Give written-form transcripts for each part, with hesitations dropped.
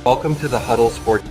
Welcome to the Huddle Sports.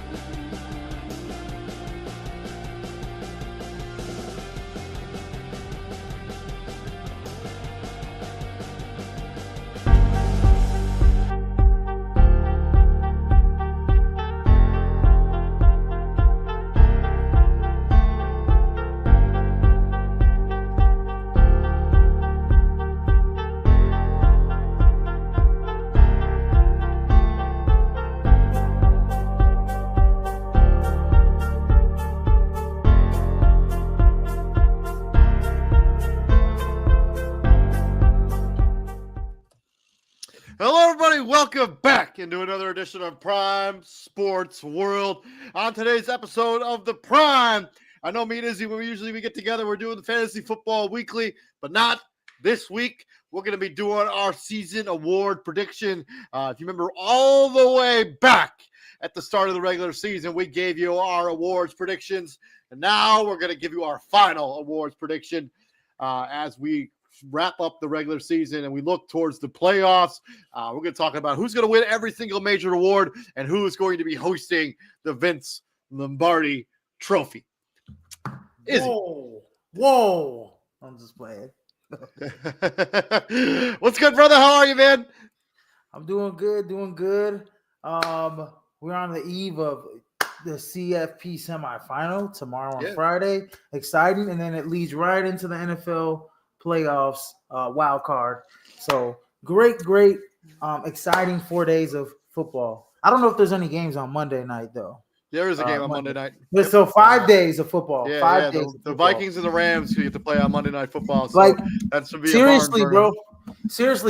Hello, everybody. Welcome back into another edition of Prime Sports World. On today's episode of The Prime, I know me and Izzy, when we get together, we're doing the Fantasy Football Weekly, but not this week. We're going to be doing our season award prediction. If you remember all the way back at the start of the regular season, we gave you our awards predictions, and now we're going to give you our final awards prediction as we wrap up the regular season and we look towards the playoffs. We're going to talk about who's going to win every single major award and who is going to be hosting the Vince Lombardi Trophy. Whoa. I'm just playing. What's good, brother? How are you, man? I'm doing good. We're on the eve of the CFP semifinal tomorrow on Friday. Exciting. And then it leads right into the NFL playoffs wild card. So great, exciting 4 days of football. I don't know if there's any games on Monday night though. There is a game on Monday night. So 5 days of football. Yeah, 5 days. The Vikings and the Rams who get to play on Monday Night Football. So like that should be seriously,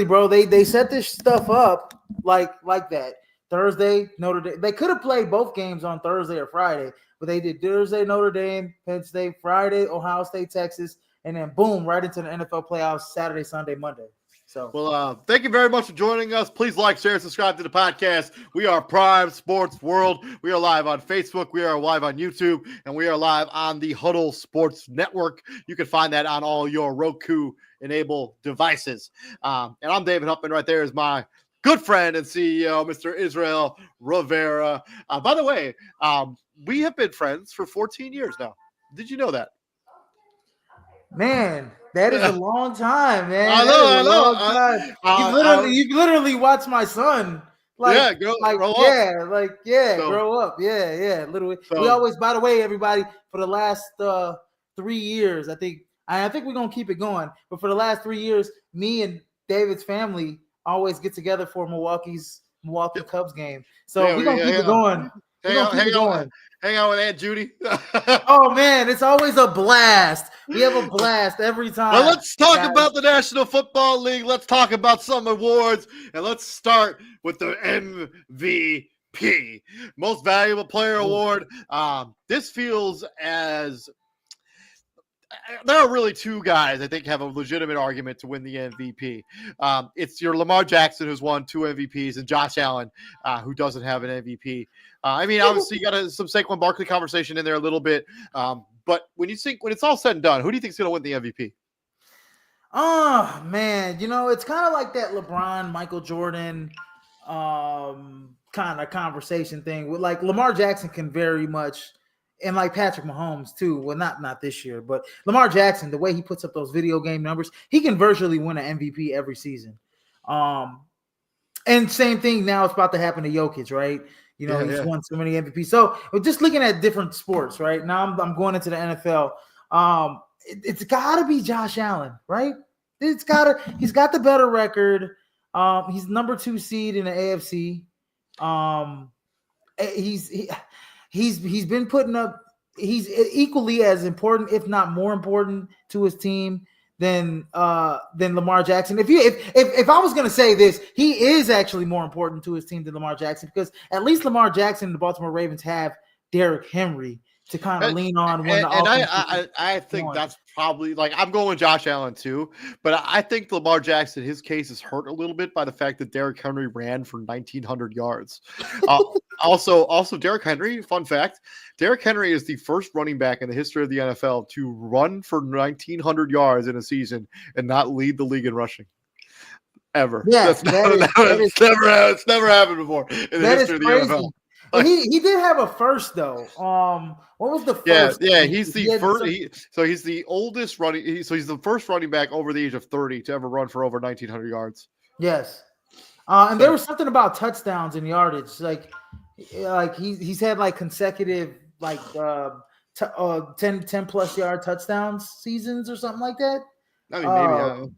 bro. They set this stuff up like that. Thursday, Notre Dame. They could have played both games on Thursday or Friday, but they did Thursday, Notre Dame, Penn State, Friday, Ohio State, Texas. And then boom, right into the NFL playoffs Saturday, Sunday, Monday. So, well, thank you very much for joining us. Please like, share, subscribe to the podcast. We are Prime Sports World. We are live on Facebook. We are live on YouTube, and we are live on the Huddle Sports Network. You can find that on all your Roku-enabled devices. And I'm David Huffman. Right there is my good friend and CEO, Mr. Israel Rivera. By the way, we have been friends for 14 years now. Did you know that? Man, that is a long time, man. I know. You literally watched my son. Grow up. Yeah. Literally. So, we always, by the way, everybody, for the last 3 years, I think we're gonna keep it going. But for the last 3 years, me and David's family always get together for Milwaukee Cubs game. So we're gonna keep it going. Hang out with Aunt Judy. Oh, man, it's always a blast. We have a blast every time. Well, let's talk about the National Football League. Let's talk about some awards, and let's start with the MVP, Most Valuable Player Award. This feels as there are really two guys I think have a legitimate argument to win the MVP. It's your Lamar Jackson, who's won 2 MVPs, and Josh Allen, who doesn't have an MVP. Obviously, you got some Saquon Barkley conversation in there a little bit. But when it's all said and done, who do you think is going to win the MVP? Oh, man. It's kind of like that LeBron, Michael Jordan kind of conversation thing. With like Lamar Jackson can very much, and like Patrick Mahomes too. Well, not this year, but Lamar Jackson, the way he puts up those video game numbers, he can virtually win an MVP every season. And same thing now it's about to happen to Jokic, right? He's won so many MVPs. So we're just looking at different sports, right? Now I'm going into the NFL. It's got to be Josh Allen, right? He's got the better record. He's number 2 seed in the AFC. He's been putting up. He's equally as important, if not more important, to his team than Lamar Jackson. If I was going to say this, he is actually more important to his team than Lamar Jackson, because at least Lamar Jackson and the Baltimore Ravens have Derrick Henry to kind of lean on when the offense. I think that's probably, like, I'm going with Josh Allen too, but I think Lamar Jackson, his case is hurt a little bit by the fact that Derrick Henry ran for 1,900 yards. Also, Derrick Henry, fun fact, Derrick Henry is the first running back in the history of the NFL to run for 1,900 yards in a season and not lead the league in rushing. Ever. Yeah, it's never happened before in the history of the NFL. He did have a first though. What was the first? Yeah. He's the He had first. some- He's the oldest running. So he's the first running back over the age of 30 to ever run for over 1,900 yards. Yes. And there was something about touchdowns and yardage. Like he's had like consecutive like 10 plus yard touchdowns seasons or something like that. I mean, maybe. I don't know.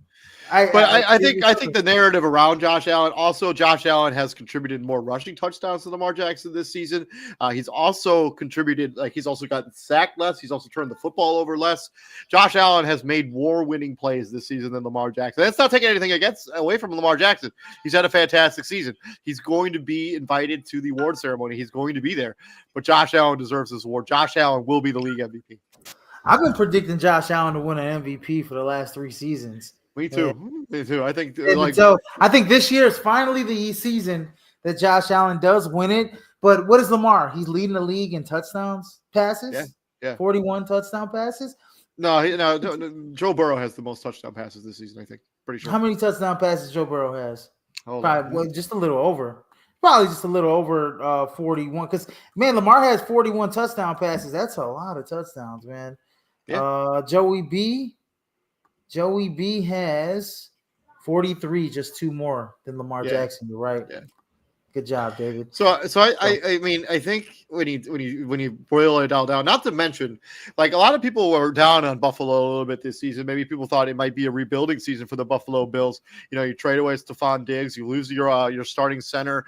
I I think the narrative around Josh Allen, also Josh Allen has contributed more rushing touchdowns to Lamar Jackson this season. He's also contributed, like he's also gotten sacked less. He's also turned the football over less. Josh Allen has made more winning plays this season than Lamar Jackson. That's not taking anything away from Lamar Jackson. He's had a fantastic season. He's going to be invited to the award ceremony. He's going to be there. But Josh Allen deserves this award. Josh Allen will be the league MVP. I've been predicting Josh Allen to win an MVP for the last 3 seasons. Me too. Me too. I think so I think this year is finally the season that Josh Allen does win it. But what is Lamar? He's leading the league in touchdowns passes. Yeah. 41 touchdown passes. No, Joe Burrow has the most touchdown passes this season, I think. Pretty sure. How many touchdown passes Joe Burrow has? Probably just a little over. Probably just a little over 41. Because man, Lamar has 41 touchdown passes. That's a lot of touchdowns, man. Yeah. Joey B has 43, just 2 more than Lamar Jackson. You're right. Yeah. Good job, David. So I mean, I think when you boil it all down, not to mention, like a lot of people were down on Buffalo a little bit this season. Maybe people thought it might be a rebuilding season for the Buffalo Bills. You know, you trade away Stephon Diggs, you lose your starting center,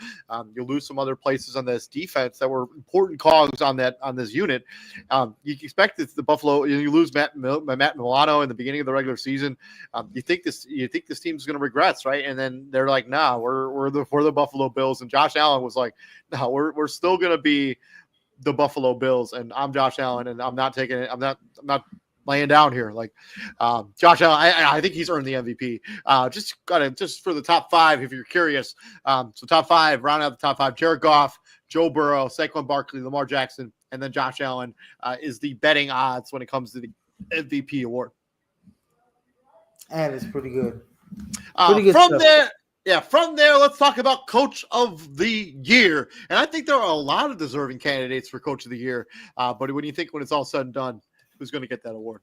you lose some other places on this defense that were important cogs on this unit. You expect the Buffalo. You lose Matt Milano in the beginning of the regular season. You think this team's going to regress, right? And then they're like, nah, we're the Buffalo Bills. And Josh Allen was like, no, we're still going to be the Buffalo Bills. And I'm Josh Allen, and I'm not taking it. I'm not laying down here. Like Josh Allen, I think he's earned the MVP. Just for the top 5, if you're curious. So top 5, round out the top 5, Jared Goff, Joe Burrow, Saquon Barkley, Lamar Jackson, and then Josh Allen is the betting odds when it comes to the MVP award. That is pretty good. From there, let's talk about Coach of the Year. And I think there are a lot of deserving candidates for Coach of the Year. But when it's all said and done, who's going to get that award?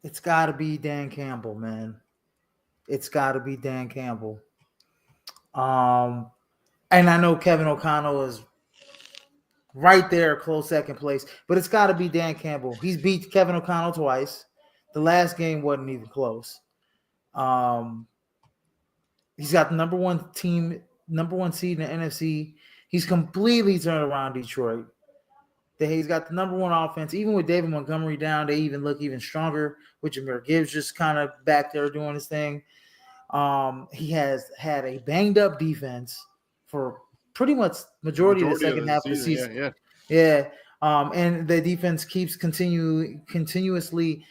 It's got to be Dan Campbell, man. It's got to be Dan Campbell. And I know Kevin O'Connell is right there, close second place, but it's got to be Dan Campbell. He's beat Kevin O'Connell twice. The last game wasn't even close. He's got the number one seed in the NFC. He's completely turned around Detroit. He's got the number 1 offense. Even with David Montgomery down, they even look even stronger, with Jahmyr Gibbs just kind of back there doing his thing. He has had a banged up defense for pretty much majority of the second half of the season. Yeah. And the defense keeps continuously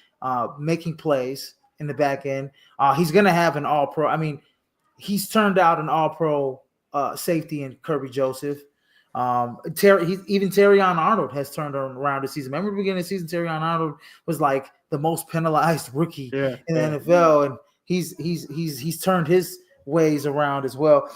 making plays in the back end. He's going to have an all-pro. I mean, he's turned out an all-pro safety in Kirby Joseph. Terrion Arnold has turned around this season. Remember the beginning of the season, Terrion Arnold was like the most penalized rookie in the NFL, and he's turned his ways around as well.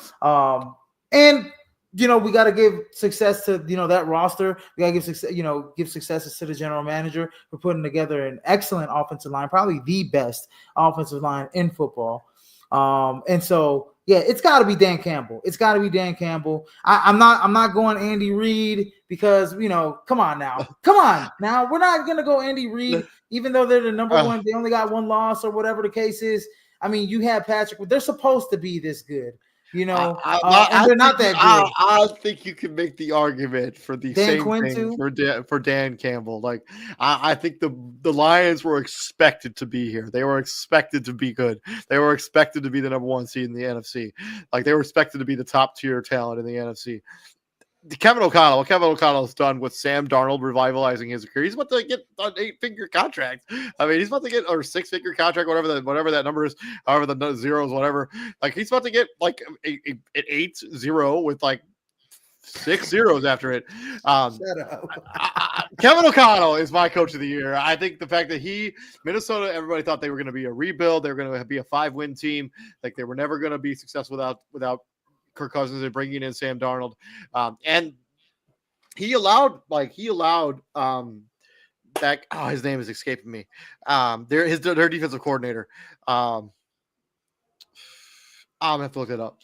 And we got to give success to that roster. We got to give successes to the general manager for putting together an excellent offensive line, probably the best offensive line in football. And so it's got to be Dan Campbell. It's got to be Dan Campbell. I'm not going Andy Reid because come on now. We're not gonna go Andy Reid, even though they're the number 1. They only got 1 loss or whatever the case is. I mean, you have Patrick. They're supposed to be this good. And they're not that good. I think you can make the argument for the Dan same Quinn thing too? for Dan Campbell. Like I think the Lions were expected to be here. They were expected to be good. They were expected to be the number 1 seed in the NFC. Like they were expected to be the top tier talent in the NFC. Kevin O'Connell has done with Sam Darnold revitalizing his career. He's about to get an 8-figure contract. I mean, he's about to get or 6-figure contract, whatever that number is, however the zeros, whatever. Like he's about to get like an 8-0 with like 6 zeros after it. Shut up. Kevin O'Connell is my Coach of the Year. I think the fact that Minnesota, everybody thought they were going to be a rebuild. They were going to be a 5-win team. Like they were never going to be successful without Kirk Cousins and bringing in Sam Darnold, and he allowed that his name is escaping me. Their defensive coordinator. I'm gonna have to look it up.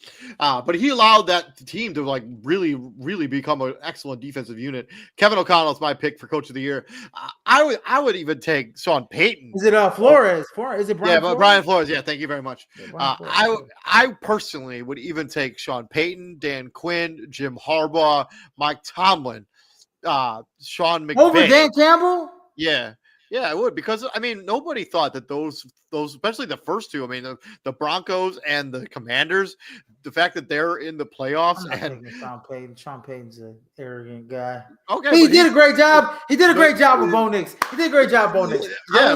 But he allowed that team to like really, really become an excellent defensive unit. Kevin O'Connell is my pick for Coach of the Year. I would even take Sean Payton. Is it Flores? Is it Brian? Yeah, Flores? Brian Flores. Yeah, thank you very much. Yeah, I personally would even take Sean Payton, Dan Quinn, Jim Harbaugh, Mike Tomlin, Sean McVay over Dan Campbell. Yeah, I would, because I mean nobody thought that those especially the first two. I mean the Broncos and the Commanders, the fact that they're in the playoffs. And Sean Payton. Sean Payton's an arrogant guy. Okay, he did a great job. He did a great job with Bo Nix. He did a great job, Bo Nix. Yeah,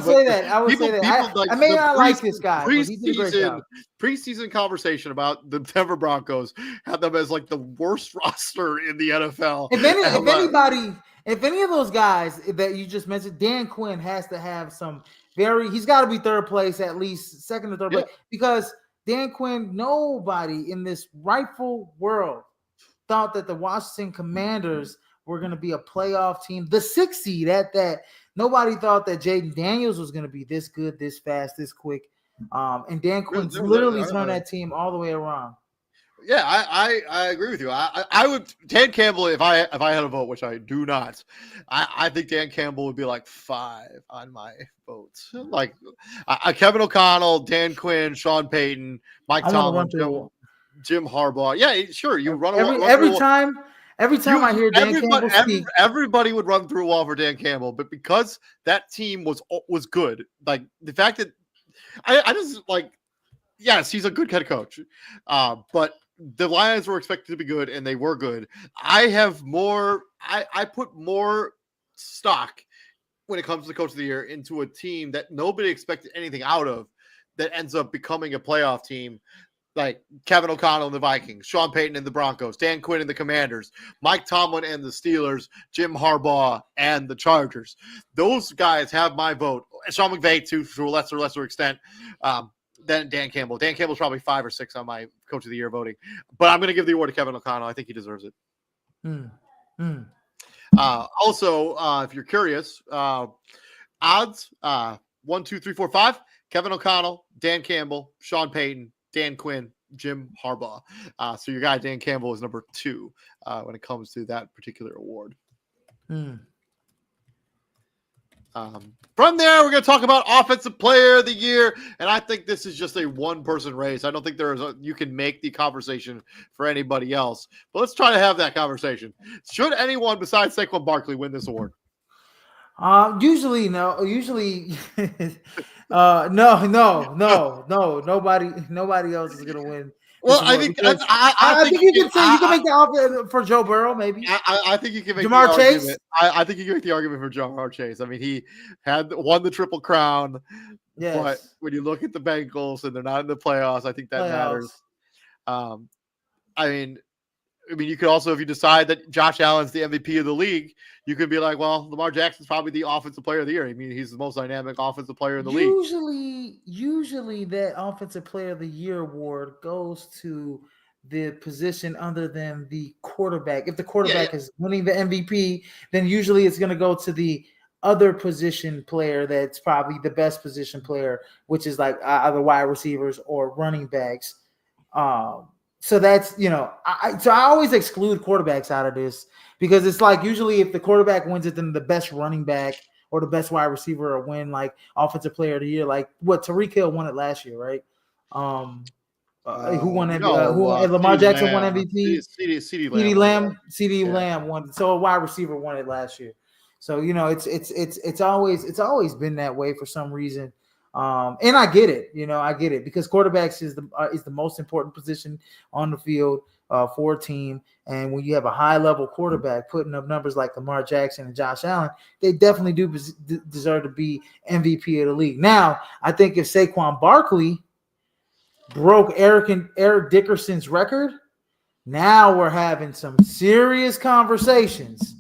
I would say that. I may not like this guy, but he did a great job. Preseason conversation about the Denver Broncos had them as like the worst roster in the NFL. If any of those guys that you just mentioned, Dan Quinn has to have he's got to be third place, at least second or third place, because Dan Quinn, nobody in this rightful world thought that the Washington Commanders were going to be a playoff team. The 6th seed at that, nobody thought that Jaden Daniels was going to be this good, this fast, this quick. And Dan Quinn literally turned that team all the way around. Yeah, I agree with you. I would Dan Campbell if I had a vote, which I do not. I think Dan Campbell would be like 5 on my votes. Like Kevin O'Connell, Dan Quinn, Sean Payton, Mike Tomlin, Jim Harbaugh. Yeah, sure. You run every time I hear Dan Campbell speak, everybody would run through a wall for Dan Campbell, but because that team was good, like the fact that I just like, yes, he's a good head coach, but the Lions were expected to be good, and they were good. I put more stock when it comes to Coach of the Year into a team that nobody expected anything out of, that ends up becoming a playoff team, like Kevin O'Connell and the Vikings, Sean Payton and the Broncos, Dan Quinn and the Commanders, Mike Tomlin and the Steelers, Jim Harbaugh and the Chargers. Those guys have my vote. Sean McVay, too, to a lesser extent. Then Dan Campbell. Dan Campbell's probably 5 or 6 on my Coach of the Year voting. But I'm going to give the award to Kevin O'Connell. I think he deserves it. Also, if you're curious, odds 1, 2, 3, 4, 5. Kevin O'Connell, Dan Campbell, Sean Payton, Dan Quinn, Jim Harbaugh. So your guy Dan Campbell is number 2 when it comes to that particular award. From there, we're going to talk about Offensive Player of the Year, and I think this is just a one-person race. I don't think you can make the conversation for anybody else. But let's try to have that conversation. Should anyone besides Saquon Barkley win this award? Usually, no. Usually, no. Nobody else is going to win. Well, I think you can make the argument for Joe Burrow, maybe. I think you can make Jamar the Chase. Argument. I think you can make the argument for Jamar Chase. I mean, he won the Triple Crown. Yes. But when you look at the Bengals and they're not in the playoffs, I think that matters. I mean, you could also, if you decide that Josh Allen's the MVP of the league, you could be like, well, Lamar Jackson's probably the Offensive Player of the Year. I mean, he's the most dynamic offensive player in the league. Usually that Offensive Player of the Year award goes to the position other than the quarterback. If the quarterback is winning the MVP, then usually it's going to go to the other position player that's probably the best position player, which is like either wide receivers or running backs. So that's, I always exclude quarterbacks out of this, because it's like usually if the quarterback wins it, then the best running back or the best wide receiver will win like Offensive Player of the Year. Like what Tyreek Hill won it last year, right? Who won MVP? Lamar Jackson won MVP. CeeDee Lamb won. So a wide receiver won it last year. So it's always been that way for some reason. And I get it, because quarterbacks is the most important position on the field for a team. And when you have a high level quarterback putting up numbers like Lamar Jackson and Josh Allen, they definitely do deserve to be MVP of the league. Now, I think if Saquon Barkley broke Eric Dickerson's record, now we're having some serious conversations.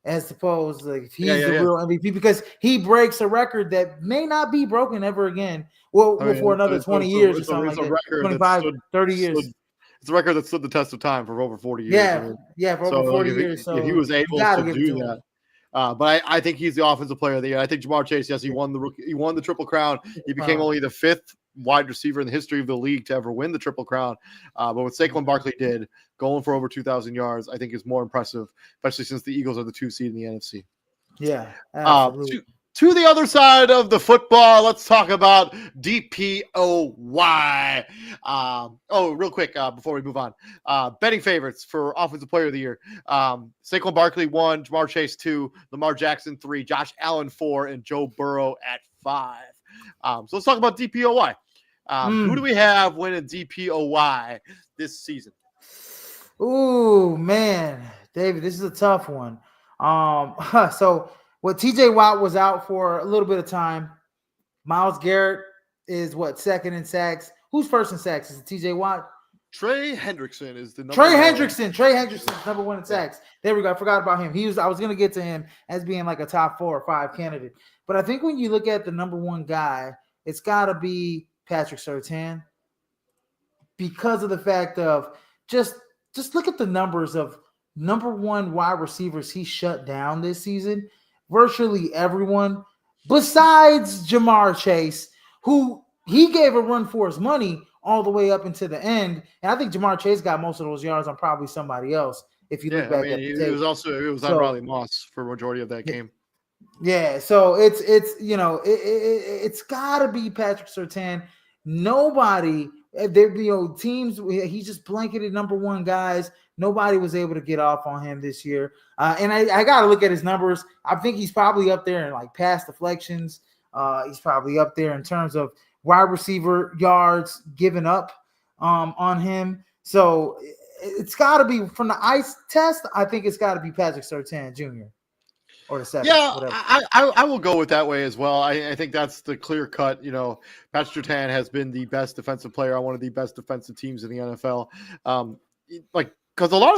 As opposed to if he's the real MVP, because he breaks a record that may not be broken ever again. Well, for another 20 years or something like that. 25, 30 years. it's a record that stood the test of time for over 40 years. Yeah, I mean, for over 40 years. So if he was you able gotta to give it do to that. him. But I think he's the offensive player of the year. I think Jamar Chase, yes, he won the Triple Crown. He became only the 5th wide receiver in the history of the league to ever win the Triple Crown. But what Saquon Barkley did, going for over 2,000 yards, I think is more impressive, especially since the Eagles are the 2 seed in the NFC. Yeah, absolutely. To the other side of the football, let's talk about DPOY. Real quick before we move on. Betting favorites for Offensive Player of the Year. Saquon Barkley 1, Jamar Chase 2, Lamar Jackson 3, Josh Allen 4, and Joe Burrow at 5. So let's talk about DPOY. Who do we have winning DPOY this season? Ooh, man. David, this is a tough one. So TJ Watt was out for a little bit of time. Myles Garrett is second in sacks. Who's first in sacks? Is it TJ Watt? Trey Hendrickson is the number Trey one. Hendrickson is number 1 in sacks. There we go. I forgot about him. I was gonna get to him as being like a top 4 or 5 candidate. But I think when you look at the number 1 guy, it's gotta be Patrick Surtain, because of the fact of just look at the numbers of number 1 wide receivers he shut down this season. Virtually everyone besides Jamar Chase, who he gave a run for his money all the way up into the end. And I think Jamar Chase got most of those yards on probably somebody else. If you look back at the tape. It was on Riley Moss for a majority of that game. Yeah, so it's got to be Patrick Surtain. Nobody, teams, he just blanketed number 1 guys. Nobody was able to get off on him this year. And I got to look at his numbers. I think he's probably up there in like pass deflections. He's probably up there in terms of wide receiver yards given up on him. So it's got to be, from the ice test, I think it's got to be Patrick Surtain Jr. Or the 7th. Yeah, I will go with that way as well. I think that's the clear cut. Patrick Surtain has been the best defensive player on one of the best defensive teams in the NFL. Because a lot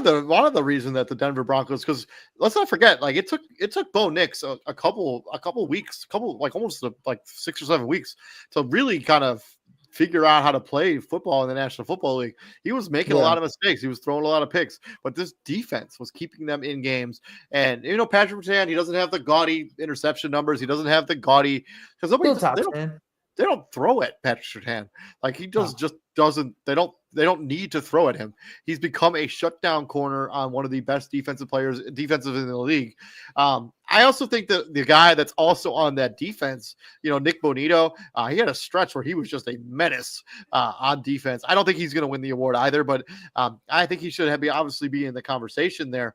of the reason that the Denver Broncos, because let's not forget, like it took Bo Nix a couple weeks, almost 6 or 7 weeks to really kind of figure out how to play football in the National Football League. He was making a lot of mistakes. He was throwing a lot of picks, but this defense was keeping them in games. And Patrick Surtain, he doesn't have the gaudy interception numbers. He doesn't have the gaudy, because they don't throw at Patrick Surtain. Like he just doesn't. They don't need to throw at him. He's become a shutdown corner on one of the best defensive in the league. I also think that the guy that's also on that defense, Nick Bonito, he had a stretch where he was just a menace on defense. I don't think he's going to win the award either, but I think he should obviously be in the conversation there.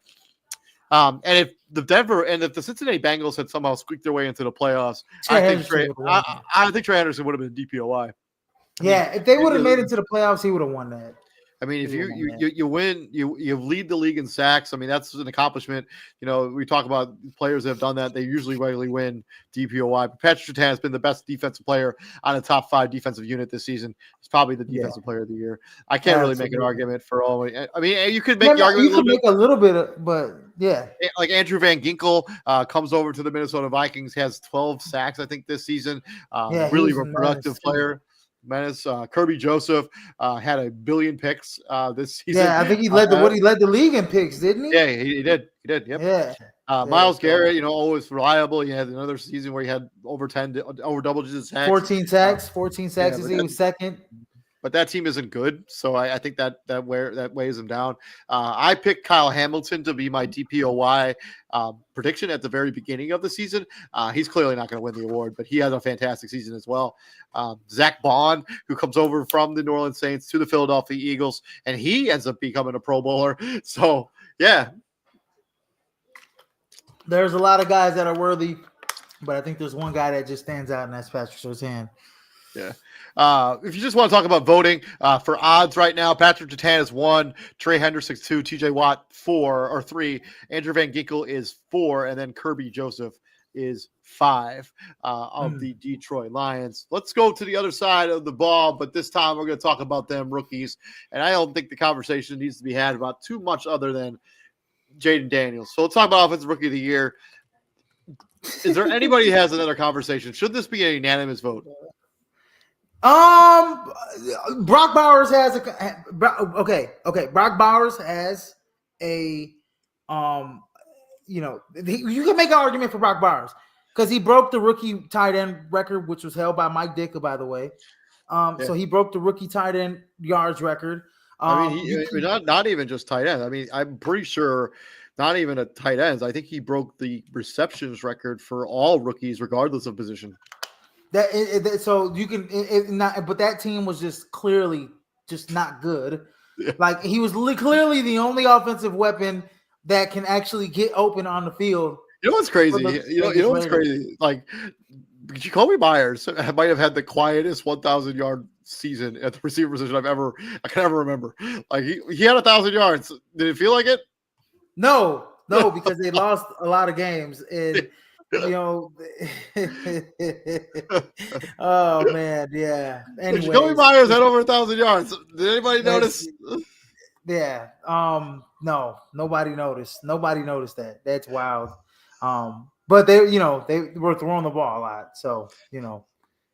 And if the Cincinnati Bengals had somehow squeaked their way into the playoffs, I think Trey Henderson would have been DPOY. If they would have made it to the playoffs, he would have won that. I mean, if you win, you lead the league in sacks. I mean, that's an accomplishment. We talk about players that have done that. They usually regularly win DPOY. But Patrick Surtain has been the best defensive player on a top 5 defensive unit this season. He's probably the defensive player of the year. I can't really make an argument for all. I mean, you could make the argument. You could make a little bit, but yeah. Like Andrew Van Ginkel comes over to the Minnesota Vikings, has 12 sacks, I think, this season. Really productive player. Menace. Kirby Joseph had 1 billion picks this season. Yeah, I think he led the league in picks, didn't he? Yeah, he did. Yep. Yeah. Myles Garrett, always reliable. He had another season where he had over double digits sacks. 14 sacks. 14 sacks. He was second. But that team isn't good, so I think that weighs him down. I picked Kyle Hamilton to be my DPOY prediction at the very beginning of the season. He's clearly not going to win the award, but he had a fantastic season as well. Zach Bond, who comes over from the New Orleans Saints to the Philadelphia Eagles, and he ends up becoming a Pro Bowler. So, yeah. There's a lot of guys that are worthy, but I think there's one guy that just stands out, and that's Patrick Surtain. Yeah. If you just want to talk about voting for odds right now, Patrick Surtain is 1, Trey Hendrickson 2, TJ Watt 4 or 3, Andrew Van Ginkel is 4, and then Kirby Joseph is 5 of the Detroit Lions. Let's go to the other side of the ball, but this time we're going to talk about them rookies, and I don't think the conversation needs to be had about too much other than Jaden Daniels. So let's talk about Offensive Rookie of the Year. Is there anybody who has another conversation? Should this be a unanimous vote? Brock Bowers has okay. Brock Bowers has a you can make an argument for Brock Bowers because he broke the rookie tight end record, which was held by Mike Ditka, by the way. Yeah. So he broke the rookie tight end yards record. I mean, not even just tight ends. I mean, I'm pretty sure not even at tight ends. I think he broke the receptions record for all rookies, regardless of position. So you can not, but that team was just clearly just not good. Yeah. Like he was clearly the only offensive weapon that can actually get open on the field. You know what's crazy? You know what's crazy? Like Jacoby Myers might have had the quietest 1,000-yard season at the receiver position I can ever remember. Like he had 1,000 yards. Did it feel like it? No, because they lost a lot of games, and oh man, yeah. Anyways, Jacoby Myers had over 1,000 yards. Did anybody notice? Yeah. No, nobody noticed. Nobody noticed that. That's wild. But they were throwing the ball a lot. So,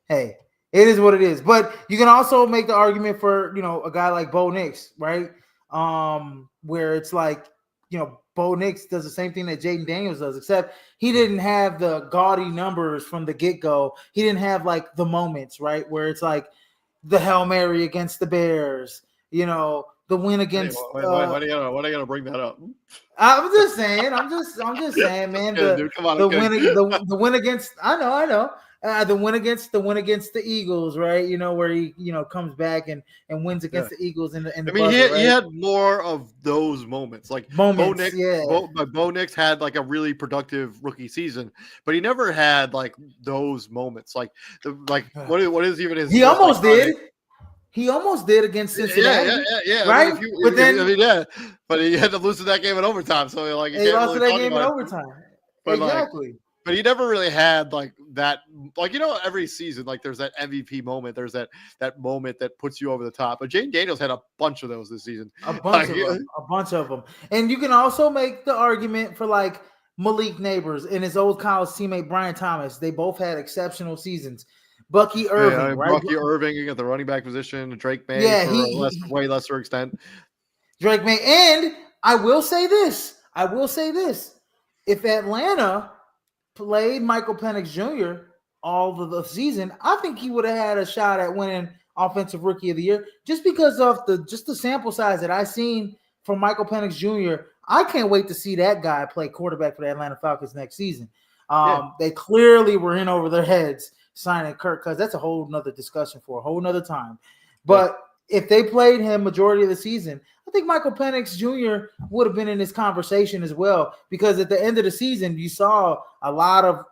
hey, it is what it is. But you can also make the argument for, a guy like Bo Nix, right? Where it's like, Bo Nix does the same thing that Jaden Daniels does, except he didn't have the gaudy numbers from the get-go. He didn't have like the moments, right? Where it's like the Hail Mary against the Bears, the win against. Why are you gonna bring that up? I'm just saying, man. The win against. I know. The win against the Eagles, right? Where he comes back and wins against the Eagles in the. I mean, he had more of those moments, like Bo Nix had like a really productive rookie season, but he never had like those moments, like what is even his. He almost did. He almost did against Cincinnati. Yeah. Right? But he had to lose to that game in overtime. So he lost to that game in overtime. But exactly. But he never really had like that. Like every season, like there's that MVP moment. There's that moment that puts you over the top. But Jaden Daniels had a bunch of those this season. A bunch of them. And you can also make the argument for like Malik Neighbors and his old college teammate Brian Thomas. They both had exceptional seasons. Bucky Irving, right? Bucky Irving at the running back position, Drake May for a way lesser extent. Drake May, and I will say this: if Atlanta played Michael Penix Jr. all of the season, I think he would have had a shot at winning Offensive Rookie of the Year, just because of the sample size that I've seen from Michael Penix Jr. I can't wait to see that guy play quarterback for the Atlanta Falcons next season. They clearly were in over their heads signing Kirk Cousins. That's a whole nother discussion for a whole nother time. But if they played him majority of the season, I think Michael Penix Jr. would have been in this conversation as well, because at the end of the season, you saw a lot of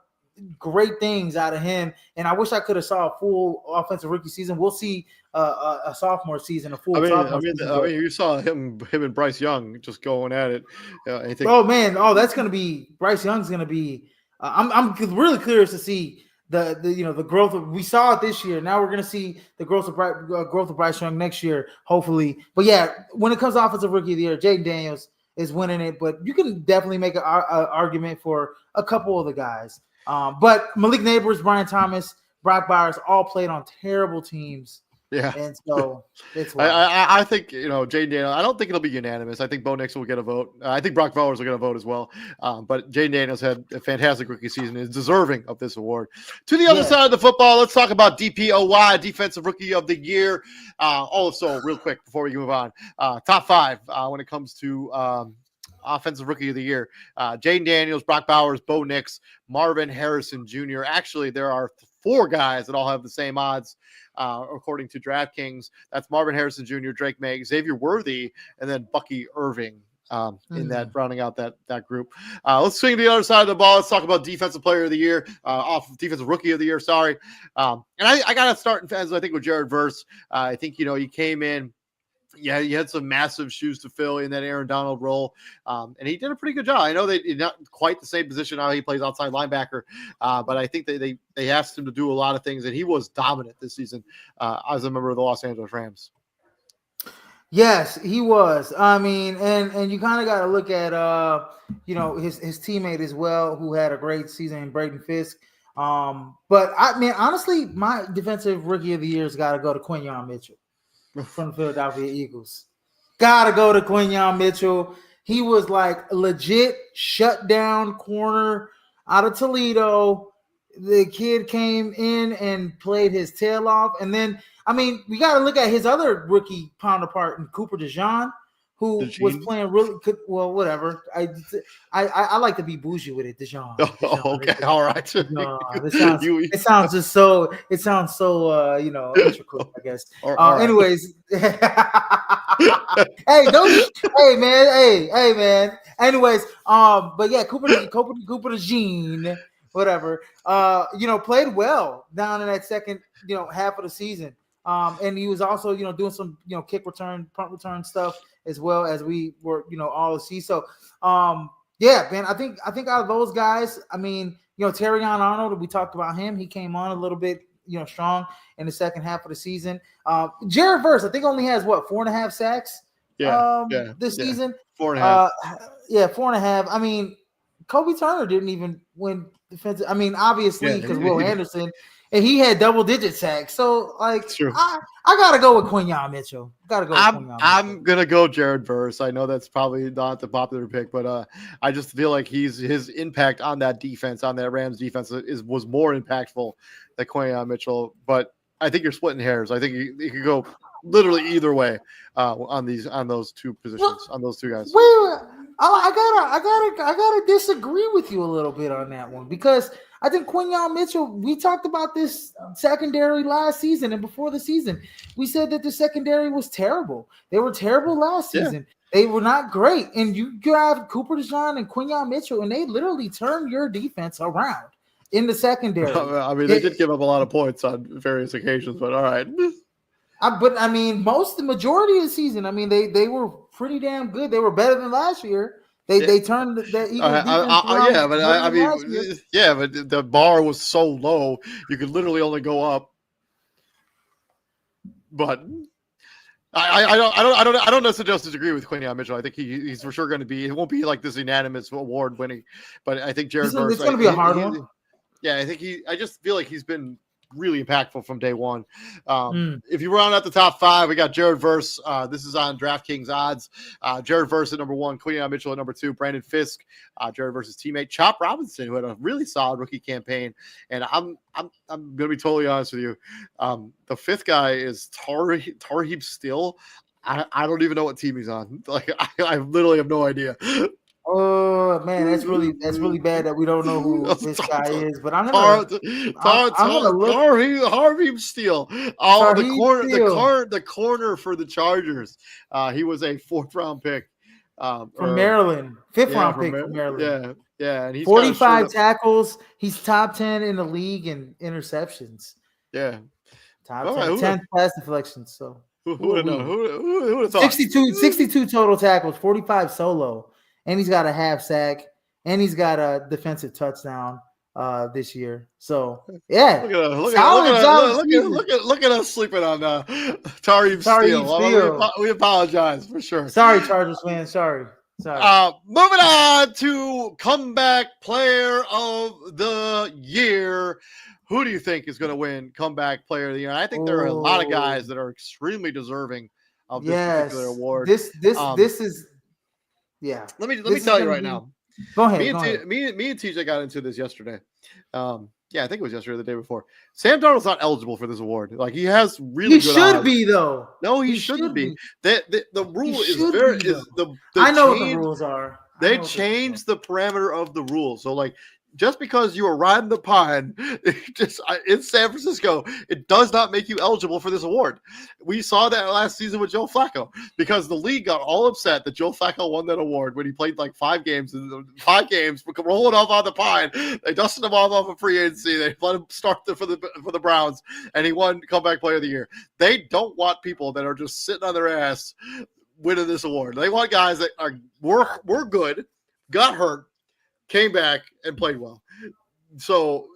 great things out of him. And I wish I could have saw a full offensive rookie season. We'll see a sophomore season, sophomore season. I mean, you saw him and Bryce Young just going at it. That's going to be Bryce Young's going to be. I'm really curious to see the growth we saw it this year. Now we're going to see the growth of Bryce Young next year, hopefully. But yeah, when it comes to Offensive Rookie of the Year, Jaden Daniels is winning it. But you can definitely make an argument for a couple of the guys. But Malik Neighbors, Brian Thomas, Brock Bowers all played on terrible teams. Yeah, and so it's. I think Jaden Daniels. I don't think it'll be unanimous. I think Bo Nix will get a vote. I think Brock Bowers will get a vote as well. But Jaden Daniels had a fantastic rookie season. Is deserving of this award. To the other side of the football, let's talk about DPOY, Defensive Rookie of the Year. Also, real quick before we move on, top 5 when it comes to. Offensive Rookie of the Year, Jaden Daniels, Brock Bowers, Bo Nix, Marvin Harrison Jr. Actually, there are 4 guys that all have the same odds, according to DraftKings. That's Marvin Harrison Jr., Drake May, Xavier Worthy, and then Bucky Irving in that, rounding out that group. Let's swing to the other side of the ball. Let's talk about Defensive Player of the Year, Defensive Rookie of the Year, sorry. And I got to start, I think, with Jared Verse. I think, he came in. Yeah, you had some massive shoes to fill in that Aaron Donald role, and he did a pretty good job. I know they not quite the same position now. He plays outside linebacker, but I think they asked him to do a lot of things, and he was dominant this season as a member of the Los Angeles Rams. Yes, he was. I mean, and you kind of got to look at his teammate as well, who had a great season in Braden Fisk. But I mean, honestly, my defensive rookie of the year's got to go to Quinyon Mitchell from the Philadelphia Eagles. Got to go to Quinyon Mitchell. He was like legit shut down corner out of Toledo. The kid came in and played his tail off. And then, I mean, we got to look at his other rookie counterpart in Cooper DeJean, who was playing really good. Well, whatever. I like to be bougie with it, DeJean. Oh, okay, all right. It sounds so intricate, I guess. Anyways, hey, man. Anyways, but yeah, Cooper DeJean, whatever. Played well down in that second, half of the season. And he was also, doing some, kick return, punt return stuff as well as we were, all see. So, yeah, man, I think out of those guys, I mean, Terrion Arnold, we talked about him. He came on a little bit, strong in the second half of the season. Jared Verse, I think only has 4.5 sacks. This season. 4.5. 4.5. I mean, Kobe Turner didn't even win defensive. I mean, obviously because Will Anderson. And he had double-digit sacks. So, like, I got to go with Quinyon Mitchell. I'm going to go Jared Verse. I know that's probably not the popular pick, but I just feel like his impact on that defense, on that Rams defense, was more impactful than Quinyon Mitchell. But I think you're splitting hairs. I think you could go literally either way on those two positions, on those two guys. Wait, I gotta disagree with you a little bit on that one because I think Quinyon Mitchell, we talked about this secondary last season and before the season. We said that the secondary was terrible. They were terrible last season. They were not great. And you grab Cooper DeJean and Quinyon Mitchell, and they literally turned your defense around in the secondary. I mean, they did give up a lot of points on various occasions, but all right. But I mean, the majority of the season, I mean, they were pretty damn good. They were better than last year. They turned that Eagles but the bar was so low you could literally only go up. But I don't necessarily disagree with Quinyon Mitchell. I think he's for sure going to be. It won't be like this unanimous award winning, but I think Jared Verse. It's going to be a hard one. Yeah, I think I just feel like he's been really impactful from day one. If you round out the top five, we got Jared Verse. This is on DraftKings odds. Jared Verse at number one, Quinyon Mitchell at number two, Brandon Fisk, Jared Verse's teammate, Chop Robinson, who had a really solid rookie campaign. And I'm gonna be totally honest with you. The fifth guy is Tarheeb Still. I don't even know what team he's on. Like I literally have no idea. Oh man, that's really bad that we don't know who this guy is. But I'm gonna Harvey Steele. Oh, the corner for the Chargers. He was a 4th round pick from Maryland, 5th round pick from Maryland. Yeah, and he's 45 tackles. He's top 10 in the league in interceptions. Yeah, top 10 pass deflections. So who would have known? Who would have thought? 62 total tackles, 45 solo. And he's got a half sack, and he's got a defensive touchdown this year. So yeah, look at us sleeping on Tarheeb Steele. We apologize for sure. Sorry, Chargers fans. Sorry. Moving on to comeback player of the year. Who do you think is going to win comeback player of the year? I think there are a lot of guys that are extremely deserving of this particular award. This is. Yeah. Let me tell you right now. Go ahead. Me and TJ got into this yesterday. I think it was yesterday or the day before. Sam Darnold's not eligible for this award. Like he has really good should odds. Be though. No, he shouldn't be. The rule is I know what the rules are. They changed the parameter of the rule. So like just because you were riding the pine in San Francisco, it does not make you eligible for this award. We saw that last season with Joe Flacco because the league got all upset that Joe Flacco won that award when he played like 5 games, rolling off on the pine. They dusted him off of free agency. They let him start for the Browns, and he won comeback player of the year. They don't want people that are just sitting on their ass winning this award. They want guys that were good, got hurt, came back and played well. So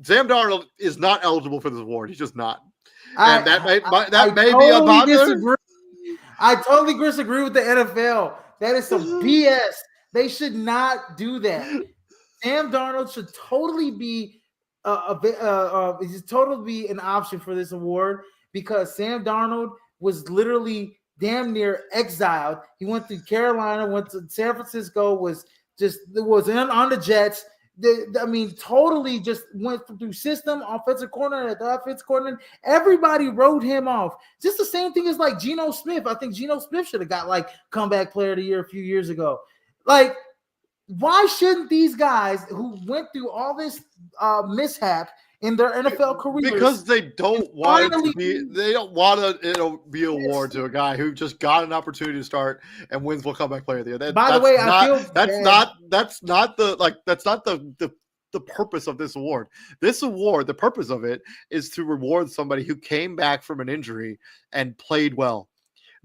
Sam Darnold is not eligible for this award. He's just not. And that may be unpopular. I totally disagree with the NFL. That is some BS. They should not do that. Sam Darnold should totally be it's totally an option for this award because Sam Darnold was literally damn near exiled. He went to Carolina, went to San Francisco, was on the Jets. I mean, totally just went through system, offensive corner at the offensive corner. Everybody wrote him off. Just the same thing as like Geno Smith. I think Geno Smith should have got like comeback player of the year a few years ago. Like, why shouldn't these guys who went through all this mishap in their NFL careers because they don't want it to be they don't want it'll be an award to a guy who just got an opportunity to start and wins will comeback player of the year. By the way, I feel that's not the purpose of this award. This award, the purpose of it is to reward somebody who came back from an injury and played well.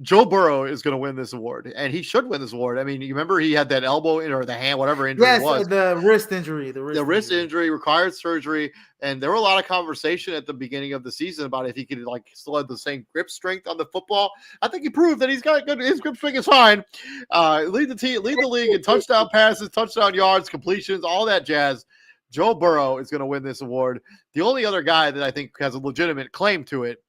Joe Burrow is going to win this award, and he should win this award. I mean, you remember he had that elbow or the hand, whatever injury it was. The wrist injury. The wrist injury required surgery, and there were a lot of conversation at the beginning of the season about if he could like still have the same grip strength on the football. I think he proved that he's got good. His grip strength is fine. Lead the league in touchdown passes, touchdown yards, completions, all that jazz. Joe Burrow is going to win this award. The only other guy that I think has a legitimate claim to it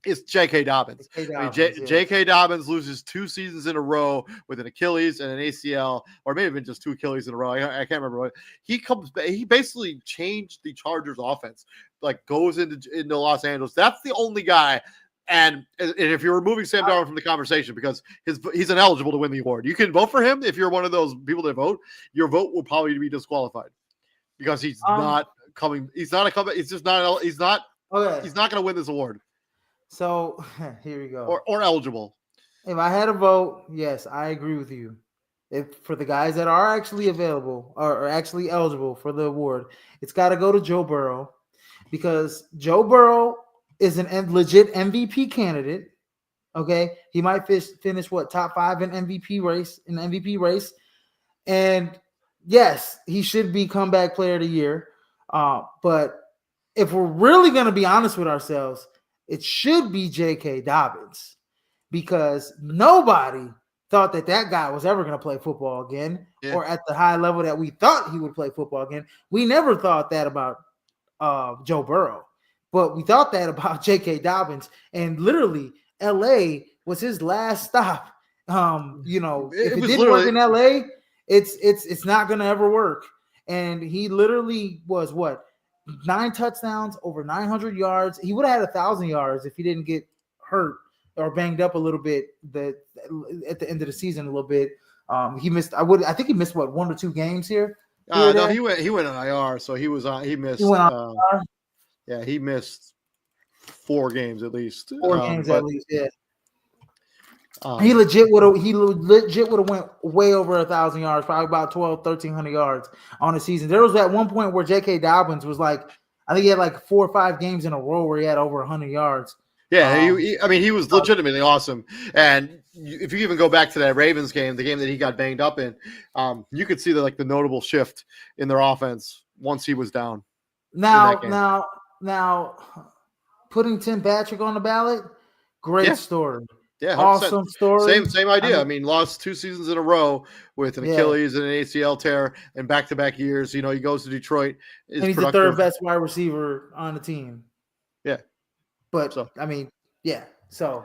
is J.K. Dobbins. J.K. Dobbins loses 2 seasons in a row with an Achilles and an ACL, or maybe even just 2 Achilles in a row. I can't remember what. He basically changed the Chargers offense, like goes into Los Angeles. That's the only guy. And if you're removing Sam Darnold from the conversation because he's ineligible to win the award, you can vote for him if you're one of those people that vote. Your vote will probably be disqualified because he's not coming. He's not a comeback. He's just not. He's not. Okay. He's not going to win this award. So here we go. Or eligible. If I had a vote, yes, I agree with you. If for the guys that are actually available or actually eligible for the award, it's got to go to Joe Burrow because Joe Burrow is an legit MVP candidate. Okay, he might finish top 5 in MVP race, and yes, he should be comeback player of the year. But if we're really going to be honest with ourselves, it should be J.K. Dobbins because nobody thought that guy was ever going to play football again or at the high level that we thought he would play football again. We never thought that about Joe Burrow, but we thought that about J.K. Dobbins. And literally, L.A. was his last stop. If it didn't work in L.A., it's not going to ever work. And he literally was 9 touchdowns, over 900 yards. He would have had 1,000 yards if he didn't get hurt or banged up a little bit at the end of the season a little bit. He missed. I think he missed 1 or 2 games here. No, he went on IR, so he was on. He missed. He went on IR? Yeah, he missed 4 games at least. 4 games at least. Yeah. He legit would have went way over 1,000 yards, probably about 1,300 yards on the season. There was at one point where J.K. Dobbins was I think he had 4 or 5 games in a row where he had over 100 yards. Yeah, he was legitimately awesome. And if you even go back to that Ravens game, the game that he got banged up in, you could see the notable shift in their offense once he was down. Now, putting Tim Patrick on the ballot, great story. Yeah, 100%. Awesome story. Same idea. I mean, lost 2 seasons in a row with an Achilles and an ACL tear in back-to-back years. He goes to Detroit. And he's the 3rd best wide receiver on the team. Yeah. But So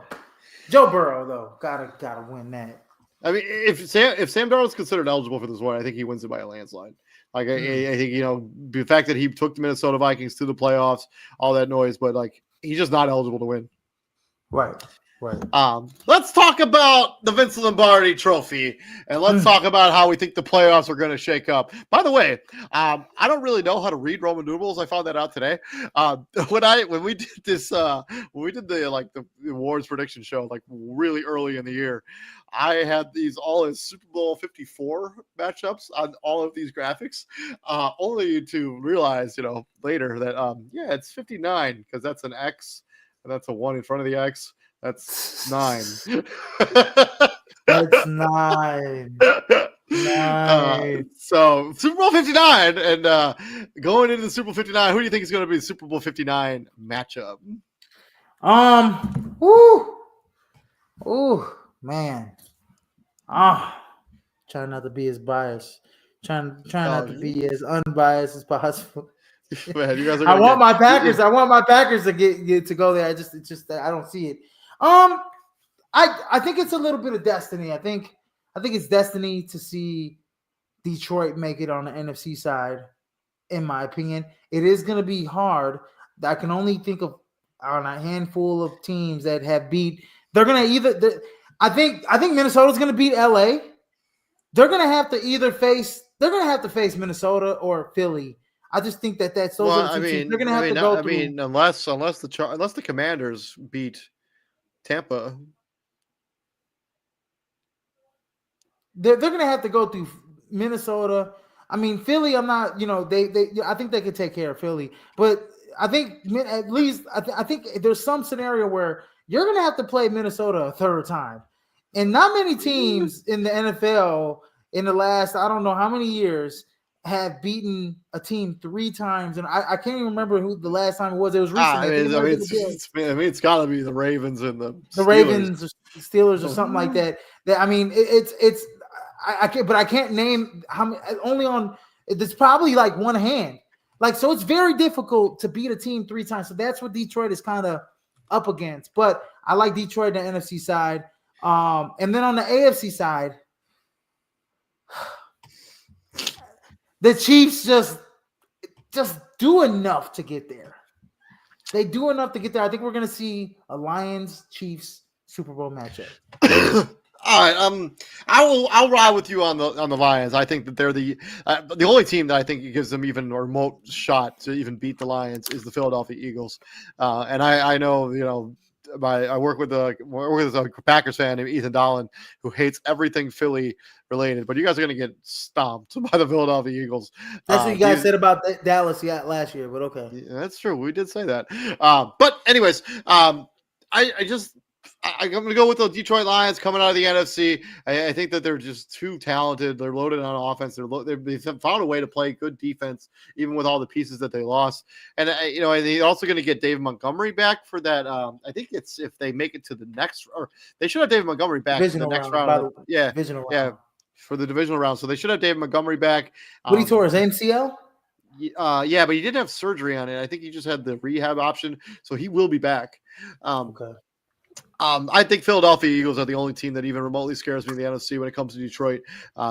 Joe Burrow though gotta win that. I mean, if Sam Darnold's considered eligible for this one, I think he wins it by a landslide. I think the fact that he took the Minnesota Vikings to the playoffs, all that noise, but he's just not eligible to win. Right. Let's talk about the Vince Lombardi Trophy, and let's talk about how we think the playoffs are going to shake up. By the way, I don't really know how to read Roman numerals. I found that out today. When we did this, when we did the awards prediction show, really early in the year, I had these all as Super Bowl 54 matchups on all of these graphics, only to realize, later that it's 59 because that's an X and that's a 1 in front of the X. That's 9. That's 9. So Super Bowl 59, and going into the Super Bowl 59, who do you think is going to be the Super Bowl 59 matchup? Man. Trying not to be as biased. Trying not to be as unbiased as possible. Man, you guys are I gonna want get. my Packers. I want my Packers to get to go there. It's just that I don't see it. I think it's a little bit of destiny. I think it's destiny to see Detroit make it on the NFC side. In my opinion, it is going to be hard. I can only think of on a handful of teams that have beat. They're going to either. I think Minnesota's going to beat LA. They're going to have to either face. They're going to have to face Minnesota or Philly. I just think that's those Well, are the two teams. They're going to have to go through. unless the Commanders beat Tampa. They're going to have to go through Minnesota. I mean, Philly, I'm not, they I think they could take care of Philly. But I think at least I think there's some scenario where you're going to have to play Minnesota a third time. And not many teams in the NFL in the last, I don't know how many years, have beaten a team 3 times. And I can't even remember who the last time it was. It was recent. It's got to be the Ravens and the Ravens or Steelers or something like that. I mean, it's I can't, but I can't name how many. Only on it's probably like one hand. Like, so it's very difficult to beat a team 3 times. So that's what Detroit is kind of up against. But I like Detroit on the NFC side. And then on the AFC side, the Chiefs just do enough to get there. They do enough to get there. I think we're going to see a Lions-Chiefs Super Bowl matchup. All right, I'll ride with you on the Lions. I think that they're the only team that I think gives them even a remote shot to even beat the Lions is the Philadelphia Eagles. And I know, I work with a Packers fan named Ethan Dolan who hates everything Philly related, but you guys are going to get stomped by the Philadelphia Eagles. That's what you guys said about Dallas last year, but okay. Yeah, that's true. We did say that. But anyways, I'm going to go with the Detroit Lions coming out of the NFC. I think that they're just too talented. They're loaded on offense. They've found a way to play good defense, even with all the pieces that they lost. And, they're also going to get David Montgomery back for that. I think it's if they make it to the next, or they should have David Montgomery back for the next round. Divisional round. For the divisional round. So they should have David Montgomery back. What he tore his MCL? Yeah, but he didn't have surgery on it. I think he just had the rehab option. So he will be back. Okay. I think Philadelphia Eagles are the only team that even remotely scares me in the NFC when it comes to Detroit.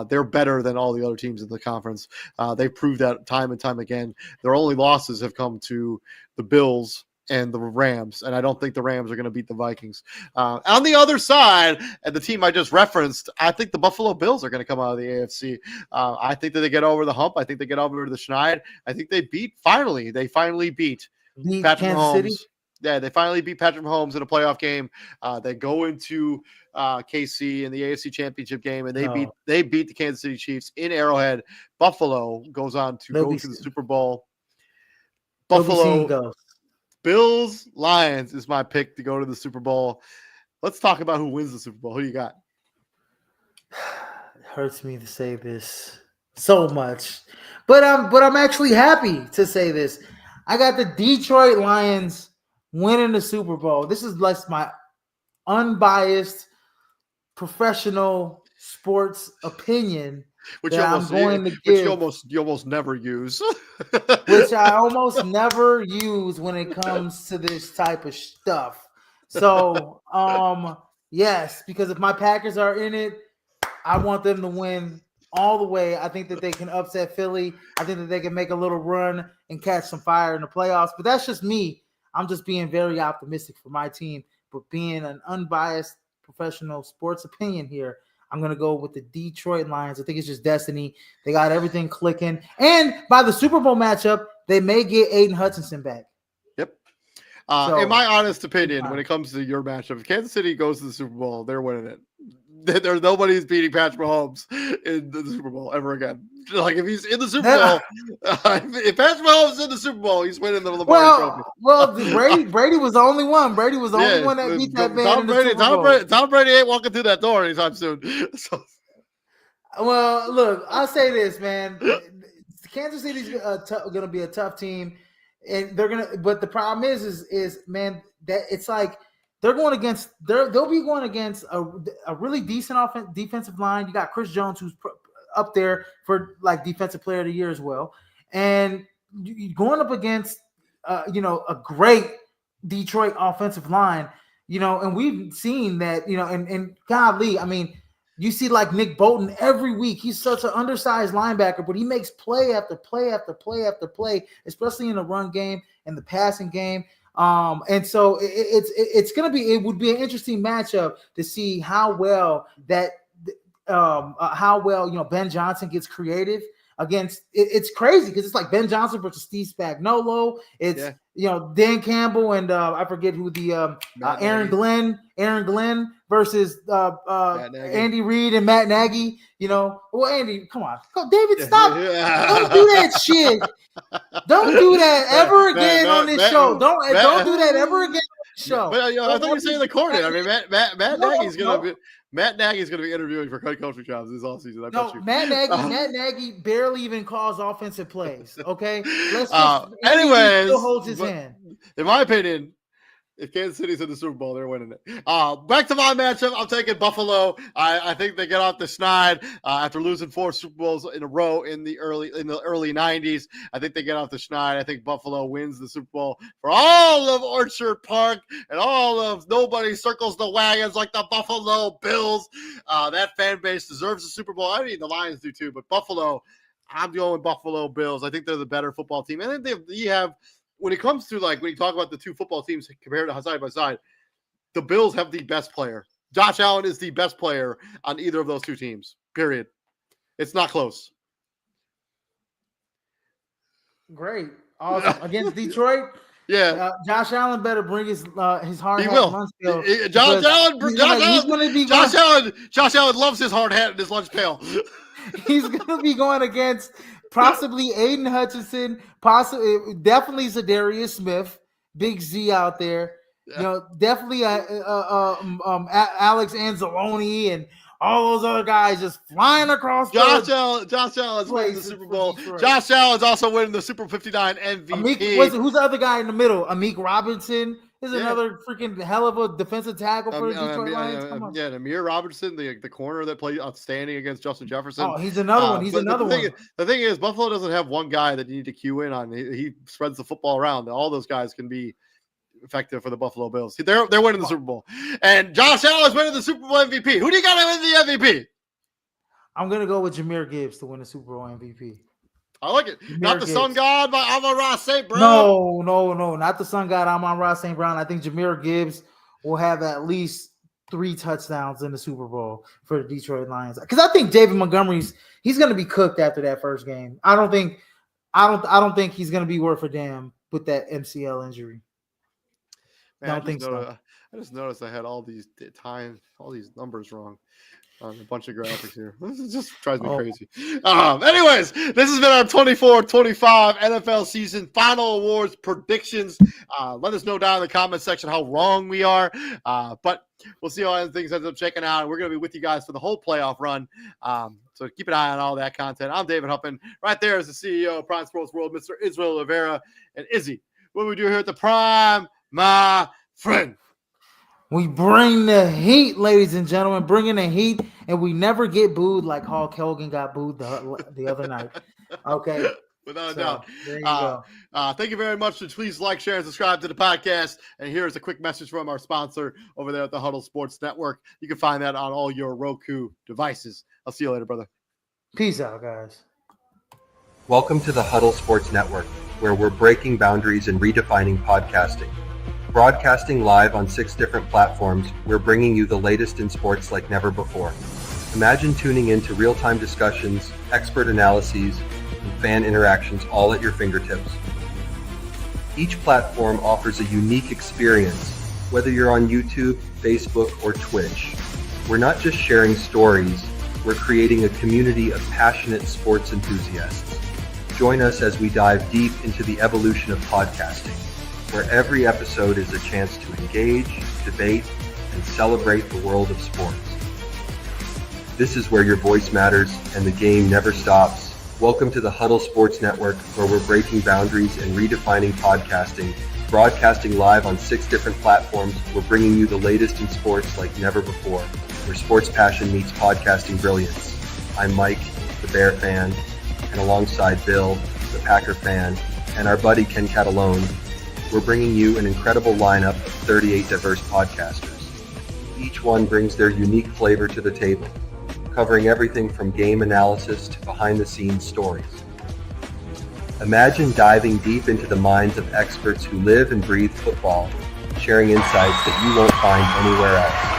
They're better than all the other teams in the conference. They've proved that time and time again. Their only losses have come to the Bills and the Rams, and I don't think the Rams are going to beat the Vikings. On the other side, and the team I just referenced, I think the Buffalo Bills are going to come out of the AFC. I think that they get over the hump. I think they get over the schneid. I think they finally beat Patrick Mahomes. City? Yeah, they finally beat Patrick Mahomes in a playoff game. They go into KC in the AFC Championship game, and they beat the Kansas City Chiefs in Arrowhead. Buffalo goes on to go to the Super Bowl. Buffalo, Bills, Lions is my pick to go to the Super Bowl. Let's talk about who wins the Super Bowl. Who you got? It hurts me to say this so much, but I'm actually happy to say this. I got the Detroit Lions winning the Super Bowl. This is less my unbiased professional sports opinion, which you almost never use. Which I almost never use when it comes to this type of stuff. So, yes, because if my Packers are in it, I want them to win all the way. I think that they can upset Philly. I think that they can make a little run and catch some fire in the playoffs. But that's just me. I'm just being very optimistic for my team, but being an unbiased professional sports opinion here, I'm going to go with the Detroit Lions. I think it's just destiny. They got everything clicking. And by the Super Bowl matchup, they may get Aiden Hutchinson back. Yep. In my honest opinion, when it comes to your matchup, if Kansas City goes to the Super Bowl, they're winning it. There's nobody's beating Patrick Mahomes in the Super Bowl ever again. Like, if he's in the Super Bowl, if Patrick Mahomes is in the Super Bowl, he's winning the Lombardi Trophy. Well, Brady was the only one. Brady was the only one that beat that man in the Super Bowl. Tom Brady ain't walking through that door anytime soon. Well, look, I'll say this, man. Kansas City's going to be a tough team, and they're going to. But the problem is man, that it's like. They'll be going against a really decent defensive line. You got Chris Jones, who's up there for like defensive player of the year as well. And going up against a great Detroit offensive line, and we've seen that, and godly, I mean, you see like Nick Bolton every week. He's such an undersized linebacker, but he makes play after play after play after play, especially in the run game and the passing game. And so it would be an interesting matchup to see how well Ben Johnson gets creative against. It's crazy because it's like Ben Johnson versus Steve Spagnuolo. It's Dan Campbell and I forget who the Aaron Glenn versus Andy Reid and Matt Nagy. Well, Andy, come on, David, stop! Don't do that shit. Don't do that ever again on this show. Don't do that ever again on this show. But I thought you were saying the coordinator. I mean, Matt Nagy's gonna be. Matt Nagy's going to be interviewing for head coaching jobs this offseason. Matt Nagy barely even calls offensive plays. Okay, anyways, still holds his hand. In my opinion, if Kansas City's in the Super Bowl, they're winning it. Back to my matchup, I'm taking Buffalo. I think they get off the schneid after losing 4 Super Bowls in a row in the early 90s. I think they get off the schneid. I think Buffalo wins the Super Bowl for all of Orchard Park and all of nobody circles the wagons like the Buffalo Bills. That fan base deserves the Super Bowl. I mean, the Lions do too, but Buffalo, I'm going with Buffalo Bills. I think they're the better football team. And then they have. When it comes to when you talk about the two football teams compared to side by side, the Bills have the best player. Josh Allen is the best player on either of those two teams, period. It's not close. Great. Awesome. Against Detroit? Yeah. Josh Allen better bring his hard hat lunch pail. Josh Allen loves his hard hat and his lunch pail. He's going to be going against possibly Aiden Hutchinson, definitely Zadarius Smith, Big Z out there. Yeah. Definitely Alex Anzalone and all those other guys just flying across. Josh Allen's winning the Super Bowl. Josh Allen's also winning the Super 59 MVP. Who's the other guy in the middle? Amik Robinson is another freaking hell of a defensive tackle for the Detroit Lions. Amir Robertson, the corner that played outstanding against Justin Jefferson. Oh, he's another one. The thing is, Buffalo doesn't have one guy that you need to cue in on. He spreads the football around. All those guys can be effective for the Buffalo Bills. They're winning the Super Bowl. And Josh Allen is winning the Super Bowl MVP. Who do you got to win the MVP? I'm going to go with Jahmyr Gibbs to win the Super Bowl MVP. I like it. Not the Sun God by Amon-Ra St. Brown. No. Not the Sun God Amon-Ra St. Brown. I think Jahmyr Gibbs will have at least 3 touchdowns in the Super Bowl for the Detroit Lions. Because I think David Montgomery's he's going to be cooked after that first game. I don't think he's going to be worth a damn with that MCL injury. Man, I don't think so. I just noticed I had all these numbers wrong on a bunch of graphics here. This just drives me crazy. Anyways, this has been our 24-25 NFL season final awards predictions. Let us know down in the comment section how wrong we are. But we'll see how things end up checking out. We're going to be with you guys for the whole playoff run. So keep an eye on all that content. I'm David Huppin. Right there is the CEO of Prime Sports World, Mr. Israel Rivera. And Izzy, what we do here at the Prime, my friend. We bring the heat, ladies and gentlemen, bringing the heat, and we never get booed like Hulk Hogan got booed the other night. Okay. Without a doubt. There you go. Thank you very much. Please like, share, and subscribe to the podcast. And here's a quick message from our sponsor over there at the Huddle Sports Network. You can find that on all your Roku devices. I'll see you later, brother. Peace out, guys. Welcome to the Huddle Sports Network, where we're breaking boundaries and redefining podcasting. Broadcasting live on 6 different platforms, we're bringing you the latest in sports like never before. Imagine tuning into real-time discussions, expert analyses, and fan interactions all at your fingertips. Each platform offers a unique experience, whether you're on YouTube, Facebook, or Twitch. We're not just sharing stories, we're creating a community of passionate sports enthusiasts. Join us as we dive deep into the evolution of podcasting, where every episode is a chance to engage, debate, and celebrate the world of sports. This is where your voice matters and the game never stops. Welcome to the Huddle Sports Network, where we're breaking boundaries and redefining podcasting. Broadcasting live on 6 different platforms, we're bringing you the latest in sports like never before, where sports passion meets podcasting brilliance. I'm Mike, the Bear fan, and alongside Bill, the Packer fan, and our buddy Ken Catalone, we're bringing you an incredible lineup of 38 diverse podcasters. Each one brings their unique flavor to the table, covering everything from game analysis to behind-the-scenes stories. Imagine diving deep into the minds of experts who live and breathe football, sharing insights that you won't find anywhere else.